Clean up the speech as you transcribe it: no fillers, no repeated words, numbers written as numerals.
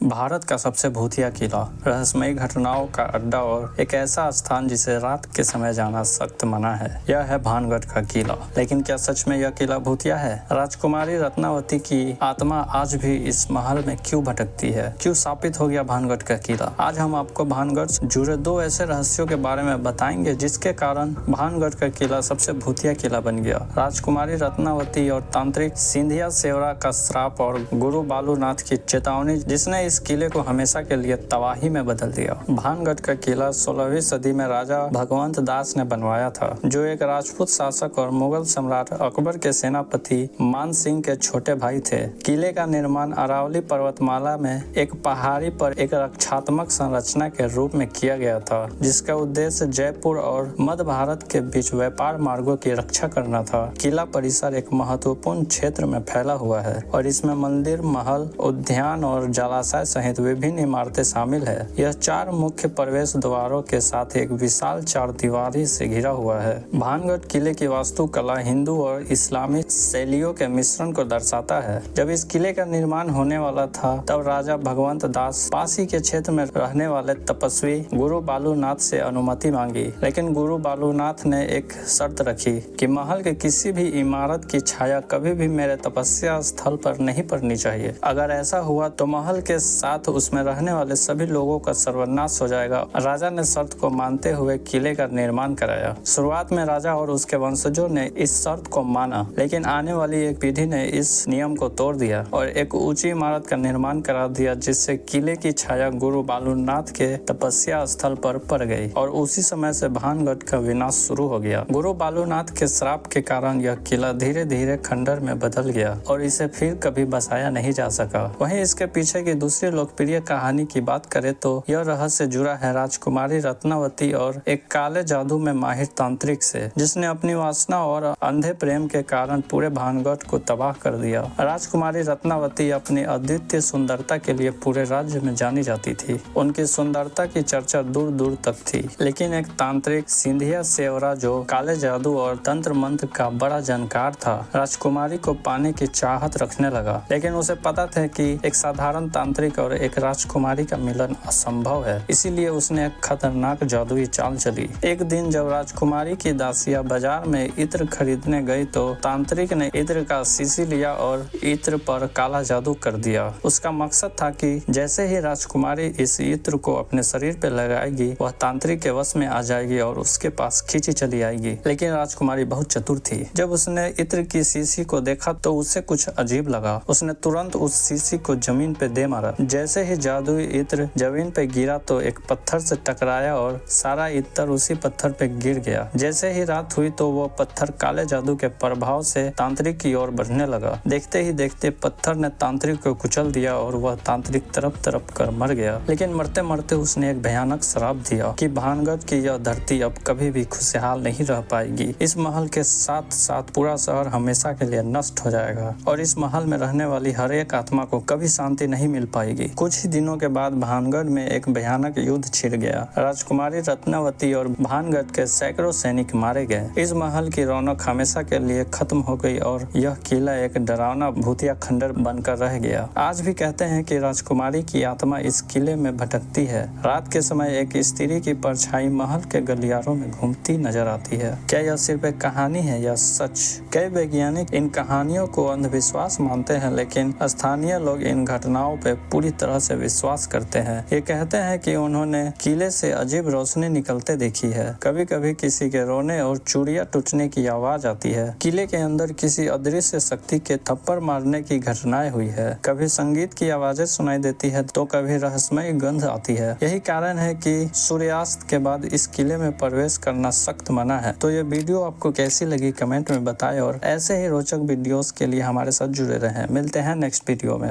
भारत का सबसे भूतिया किला, रहस्यमयी घटनाओं का अड्डा और एक ऐसा स्थान जिसे रात के समय जाना सख्त मना है। यह है भानगढ़ का किला। लेकिन क्या सच में यह किला भूतिया है? राजकुमारी रत्नावती की आत्मा आज भी इस महल में क्यों भटकती है? क्यों स्थापित हो गया भानगढ़ का किला? आज हम आपको भानगढ़ से जुड़े दो ऐसे रहस्यों के बारे में बताएंगे जिसके कारण भानगढ़ का किला सबसे भूतिया किला बन गया। राजकुमारी रत्नावती और तांत्रिक सिंधिया सेवरा का श्राप और गुरु बालूनाथ की चेतावनी जिसने इस किले को हमेशा के लिए तबाही में बदल दिया। भानगढ़ का किला 16वीं सदी में राजा भगवंत दास ने बनवाया था, जो एक राजपूत शासक और मुगल सम्राट अकबर के सेनापति मान सिंह के छोटे भाई थे। किले का निर्माण अरावली पर्वतमाला में एक पहाड़ी पर एक रक्षात्मक संरचना के रूप में किया गया था, जिसका उद्देश्य जयपुर और मध्य भारत के बीच व्यापार मार्गों की रक्षा करना था। किला परिसर एक महत्वपूर्ण क्षेत्र में फैला हुआ है और इसमें मंदिर, महल, उद्यान और जलाशय सहित विभिन्न इमारतें शामिल है। यह 4 मुख्य प्रवेश द्वारों के साथ एक विशाल 4 दीवारी से घिरा हुआ है। भानगढ़ किले की वास्तुकला हिंदू और इस्लामी शैलियों के मिश्रण को दर्शाता है। जब इस किले का निर्माण होने वाला था, तब राजा भगवंत दास पास ही के क्षेत्र में रहने वाले तपस्वी गुरु बालूनाथ से अनुमति मांगी, लेकिन गुरु बालूनाथ ने एक शर्त रखी कि महल के किसी भी इमारत की छाया कभी भी मेरे तपस्या स्थल पर नहीं पड़नी चाहिए। अगर ऐसा हुआ तो महल के साथ उसमें रहने वाले सभी लोगों का सर्वनाश हो जाएगा। राजा ने शर्त को मानते हुए किले का निर्माण कराया। शुरुआत में राजा और उसके वंशजों ने इस शर्त को माना, लेकिन आने वाली एक पीढ़ी ने इस नियम को तोड़ दिया और एक ऊंची इमारत का निर्माण करा दिया, जिससे किले की छाया गुरु बालूनाथ के तपस्या स्थल पर पड़ गई और उसी समय से भानगढ़ का विनाश शुरू हो गया। गुरु बालूनाथ के श्राप के कारण यह किला धीरे धीरे खंडर में बदल गया और इसे फिर कभी बसाया नहीं जा सका। वहीं इसके पीछे की दूसरी लोकप्रिय कहानी की बात करें तो यह रहस्य जुड़ा है राजकुमारी रत्नावती और एक काले जादू में माहिर तांत्रिक से, जिसने अपनी वासना और अंधे प्रेम के कारण पूरे भानगढ़ को तबाह कर दिया। राजकुमारी रत्नावती अपनी अद्वितीय सुंदरता के लिए पूरे राज्य में जानी जाती थी। उनकी सुंदरता की चर्चा दूर दूर तक थी, लेकिन एक तांत्रिक सिंधिया सेवरा, जो काले जादू और तंत्र मंत्र का बड़ा जानकार था, राजकुमारी को पाने की चाहत रखने लगा। लेकिन उसे पता था कि एक साधारण तांत्रिक और एक राजकुमारी का मिलन असंभव है, इसीलिए उसने एक खतरनाक जादुई चाल चली। एक दिन जब राजकुमारी की दासियां बाजार में इत्र खरीदने गई तो तांत्रिक ने इत्र का शीशी लिया और इत्र पर काला जादू कर दिया। उसका मकसद था कि जैसे ही राजकुमारी इस इत्र को अपने शरीर पे लगाएगी, वह तांत्रिक के वश में आ जाएगी और उसके पास खींची चली आएगी। लेकिन राजकुमारी बहुत चतुर थी। जब उसने इत्र की शीशी को देखा तो उसे कुछ अजीब लगा। उसने तुरंत उस शीशी को जमीन पे दे मारा। जैसे ही जादुई इत्र जमीन पे गिरा तो एक पत्थर से टकराया और सारा इत्र उसी पत्थर पे गिर गया। जैसे ही रात हुई तो वो पत्थर काले जादू के प्रभाव से तांत्रिक की ओर बढ़ने लगा। देखते ही देखते पत्थर ने तांत्रिक को कुचल दिया और वह तांत्रिक तरफ तरफ कर मर गया। लेकिन मरते मरते उसने एक भयानक श्राप दिया कि भानगढ़ की यह धरती अब कभी भी खुशहाल नहीं रह पाएगी। इस महल के साथ साथ पूरा शहर हमेशा के लिए नष्ट हो जाएगा और इस महल में रहने वाली हर एक आत्मा को कभी शांति नहीं मिल पाएगी। कुछ ही दिनों के बाद भानगढ़ में एक भयानक युद्ध छिड़ गया। राजकुमारी रत्नावती और भानगढ़ के सैकड़ों सैनिक मारे गए। इस महल की रौनक हमेशा के लिए खत्म हो गई और यह किला एक डरावना भूतिया खंडर बनकर रह गया। आज भी कहते हैं कि राजकुमारी की आत्मा इस किले में भटकती है। रात के समय एक स्त्री की परछाई महल के गलियारों में घूमती नजर आती है। क्या यह सिर्फ एक कहानी है या सच? कई वैज्ञानिक इन कहानियों को अंधविश्वास मानते हैं, लेकिन स्थानीय लोग इन घटनाओं पे पूरी तरह से विश्वास करते हैं। ये कहते हैं कि उन्होंने किले से अजीब रोशनी निकलते देखी है। कभी कभी किसी के रोने और चूड़ियां टूटने की आवाज आती है। किले के अंदर किसी अदृश्य शक्ति के थप्पड़ मारने की घटनाएं हुई है। कभी संगीत की आवाजें सुनाई देती है तो कभी रहस्यमय गंध आती है। यही कारण है कि सूर्यास्त के बाद इस किले में प्रवेश करना सख्त मना है। तो ये वीडियो आपको कैसी लगी कमेंट में बताएं और ऐसे ही रोचक वीडियोस के लिए हमारे साथ जुड़े रहें। मिलते हैं नेक्स्ट वीडियो में।